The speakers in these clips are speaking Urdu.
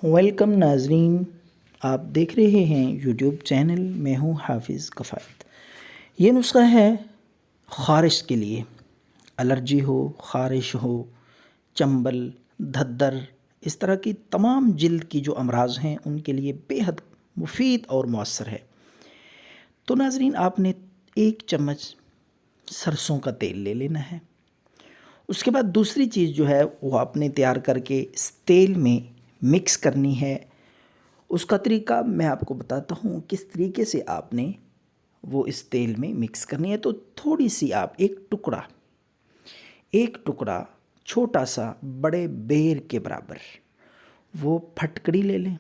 ویلکم ناظرین، آپ دیکھ رہے ہیں یوٹیوب چینل، میں ہوں حافظ کفایت۔ یہ نسخہ ہے خارش کے لیے، الرجی ہو، خارش ہو، چنبل، دھدر، اس طرح کی تمام جلد کی جو امراض ہیں ان کے لیے بے حد مفید اور مؤثر ہے۔ تو ناظرین، آپ نے 1 چمچ سرسوں کا تیل لے لینا ہے۔ اس کے بعد دوسری چیز جو ہے وہ آپ نے تیار کر کے اس تیل میں مکس کرنی ہے۔ اس کا طریقہ میں آپ کو بتاتا ہوں کس طریقے سے آپ نے وہ اس تیل میں مکس کرنی ہے۔ تو تھوڑی سی آپ ایک ٹکڑا چھوٹا سا بڑے بیر کے برابر وہ پھٹکڑی لے لیں۔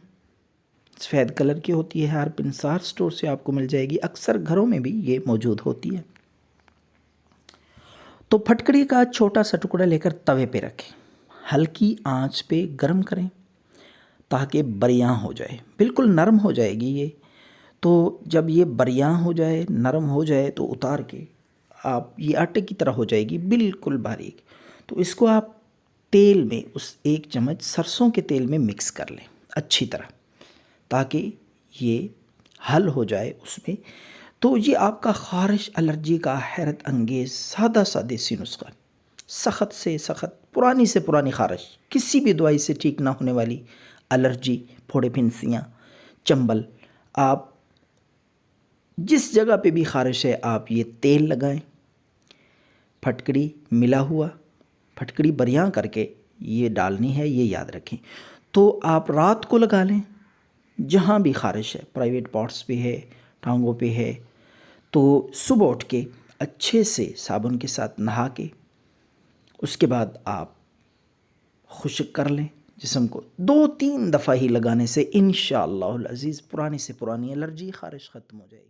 سفید کلر کی ہوتی ہے، ہر پنسار سٹور سے آپ کو مل جائے گی، اکثر گھروں میں بھی یہ موجود ہوتی ہے۔ تو پھٹکڑی کا چھوٹا سا ٹکڑا لے کر توے پہ رکھیں، ہلکی آنچ پہ گرم کریں تاکہ بریاں ہو جائے، بالکل نرم ہو جائے گی یہ۔ تو جب یہ بریاں ہو جائے، نرم ہو جائے تو اتار کے آپ، یہ آٹے کی طرح ہو جائے گی بالکل باریک۔ تو اس کو آپ تیل میں، اس 1 چمچ سرسوں کے تیل میں مکس کر لیں اچھی طرح، تاکہ یہ حل ہو جائے اس میں۔ تو یہ آپ کا خارش الرجی کا حیرت انگیز سادہ سا دیسی نسخہ، سخت سے سخت، پرانی سے پرانی خارش، کسی بھی دوائی سے ٹھیک نہ ہونے والی الرجی، پھوڑے پھنسیاں، چنبل، آپ جس جگہ پہ بھی خارش ہے آپ یہ تیل لگائیں، پھٹکڑی ملا ہوا، پھٹکڑی بریاں کر کے یہ ڈالنی ہے، یہ یاد رکھیں۔ تو آپ رات کو لگا لیں، جہاں بھی خارش ہے، پرائیویٹ پارٹس پہ ہے، ٹانگوں پہ ہے، تو صبح اٹھ کے اچھے سے صابن کے ساتھ نہا کے اس کے بعد آپ خشک کر لیں جسم کو۔ 2-3 دفعہ ہی لگانے سے انشاءاللہ العزیز پرانی سے پرانی الرجی خارش ختم ہو جائے گی۔